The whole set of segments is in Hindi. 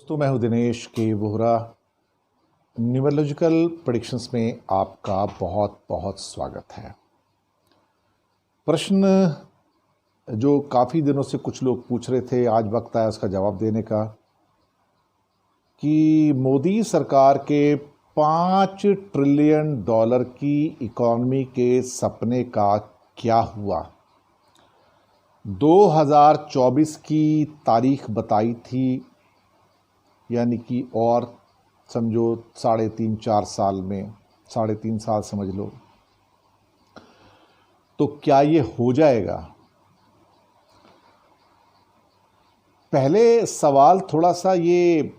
दोस्तों, मैं हूं दिनेश के वोहरा। न्यूमरोलॉजिकल प्रेडिक्शंस में आपका बहुत बहुत स्वागत है। प्रश्न जो काफ़ी दिनों से कुछ लोग पूछ रहे थे, आज वक्त आया उसका जवाब देने का कि मोदी सरकार के $5 ट्रिलियन की इकॉनमी के सपने का क्या हुआ। 2024 की तारीख बताई थी, यानी कि और समझो 3.5-4 साल में, 3.5 साल समझ लो, तो क्या ये हो जाएगा। पहले सवाल थोड़ा सा ये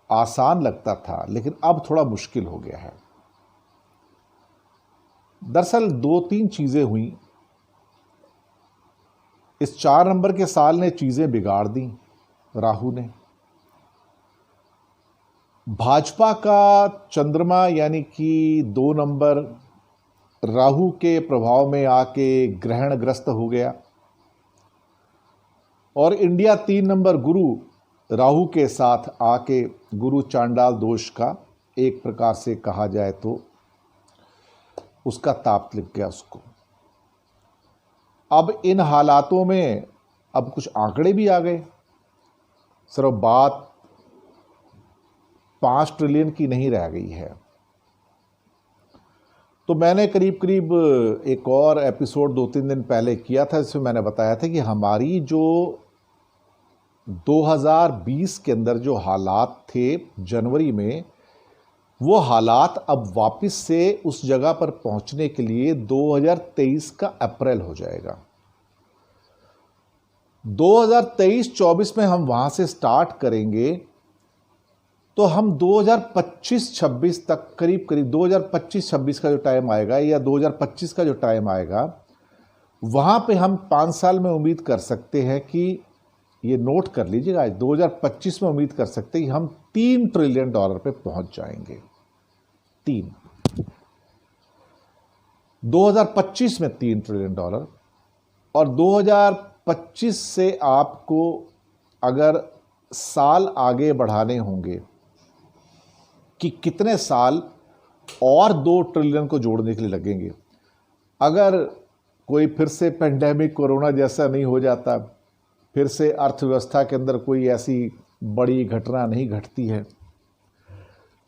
आसान लगता था, लेकिन अब थोड़ा मुश्किल हो गया है। दरअसल 2-3 चीज़ें हुई। इस 4 नंबर के साल ने चीज़ें बिगाड़ दी राहु ने। भाजपा का चंद्रमा यानी कि 2 नंबर राहु के प्रभाव में आके ग्रहणग्रस्त हो गया, और इंडिया 3 नंबर गुरु राहु के साथ आके गुरु चांडाल दोष का एक प्रकार से कहा जाए तो उसका ताप लग गया उसको। अब इन हालातों में अब कुछ आंकड़े भी आ गए। सिर्फ बात 5 ट्रिलियन की नहीं रह गई है। तो मैंने करीब करीब एक और एपिसोड 2-3 दिन पहले किया था, जिसमें मैंने बताया था कि हमारी जो 2020 के अंदर जो हालात थे जनवरी में, वो हालात अब वापस से उस जगह पर पहुंचने के लिए 2023 का अप्रैल हो जाएगा। 2023-24 में हम वहां से स्टार्ट करेंगे तो हम 2025-26 तक, करीब करीब 2025-26 का जो टाइम आएगा या 2025 का जो टाइम आएगा, वहां पे हम 5 साल में उम्मीद कर सकते हैं कि, ये नोट कर लीजिएगा, 2025 में उम्मीद कर सकते हैं कि हम $3 ट्रिलियन पे पहुंच जाएंगे। 3 2025 में $3 ट्रिलियन, और 2025 से आपको अगर साल आगे बढ़ाने होंगे कि कितने साल और 2 ट्रिलियन को जोड़ने के लिए लगेंगे। अगर कोई फिर से पेंडेमिक कोरोना जैसा नहीं हो जाता, फिर से अर्थव्यवस्था के अंदर कोई ऐसी बड़ी घटना नहीं घटती है,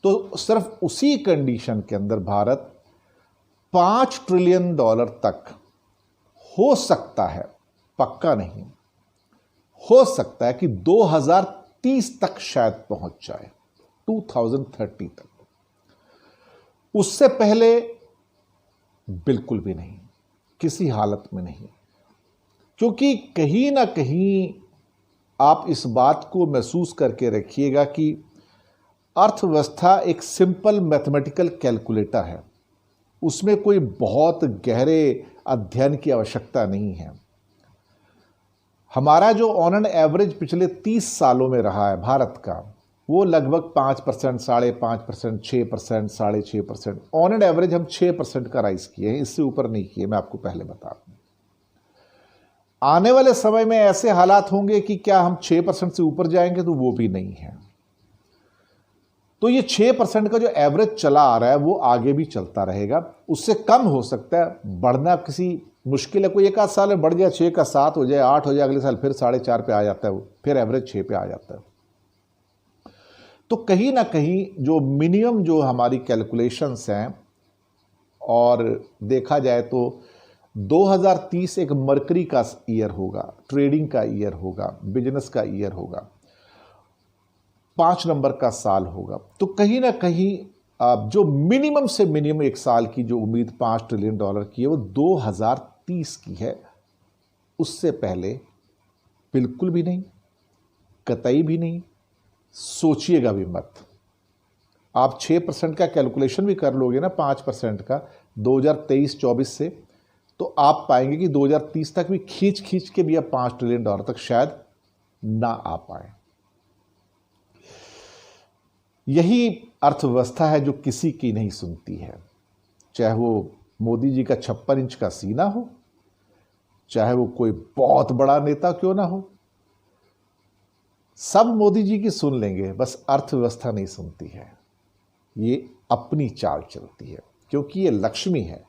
तो सिर्फ उसी कंडीशन के अंदर भारत $5 ट्रिलियन तक हो सकता है, पक्का नहीं, हो सकता है कि 2030 तक शायद पहुंच जाए, 2030 तक। उससे पहले बिल्कुल भी नहीं, किसी हालत में नहीं। क्योंकि कहीं ना कहीं आप इस बात को महसूस करके रखिएगा कि अर्थव्यवस्था एक सिंपल मैथमेटिकल कैलकुलेटर है, उसमें कोई बहुत गहरे अध्ययन की आवश्यकता नहीं है। हमारा जो ऑन एन एवरेज पिछले 30 सालों में रहा है भारत का, वो लगभग 5%, 5.5%, 6%, 6.5%, ऑन एन एवरेज हम 6% का राइज किए हैं, इससे ऊपर नहीं किए। मैं आपको पहले बता दूं, आने वाले समय में ऐसे हालात होंगे कि क्या हम 6% से ऊपर जाएंगे, तो वो भी नहीं है। तो ये 6% का जो एवरेज चला आ रहा है वो आगे भी चलता रहेगा, उससे कम हो सकता है, बढ़ना किसी मुश्किल है। कोई एक आध साल में बढ़ जाए, 6 का 7 हो जाए, 8 हो जाए, अगले साल फिर 4.5 पे आ जाता है, वो फिर एवरेज 6 पे आ जाता है। तो कहीं ना कहीं जो मिनिमम जो हमारी कैलकुलेशंस हैं, और देखा जाए तो 2030 एक मरकरी का ईयर होगा, ट्रेडिंग का ईयर होगा, बिजनेस का ईयर होगा, 5 नंबर का साल होगा। तो कहीं ना कहीं जो मिनिमम से मिनिमम एक साल की जो उम्मीद $5 ट्रिलियन की है, वो 2030 की है। उससे पहले बिल्कुल भी नहीं, कतई भी नहीं, सोचिएगा भी मत। आप 6% का कैलकुलेशन भी कर लोगे ना, 5% का 2023-24 से, तो आप पाएंगे कि 2030 तक भी खींच खींच के भी अब $5 ट्रिलियन तक शायद ना आ पाए। यही अर्थव्यवस्था है जो किसी की नहीं सुनती है, चाहे वो मोदी जी का 56 इंच का सीना हो, चाहे वो कोई बहुत बड़ा नेता क्यों ना हो। सब मोदी जी की सुन लेंगे, बस अर्थव्यवस्था नहीं सुनती है। ये अपनी चाल चलती है, क्योंकि ये लक्ष्मी है,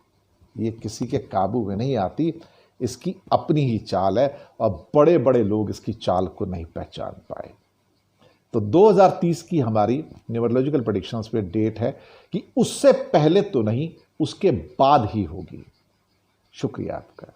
ये किसी के काबू में नहीं आती, इसकी अपनी ही चाल है और बड़े बड़े लोग इसकी चाल को नहीं पहचान पाए। तो 2030 की हमारी न्यूमरोलॉजिकल प्रेडिक्शंस पे डेट है कि उससे पहले तो नहीं, उसके बाद ही होगी। शुक्रिया आपका।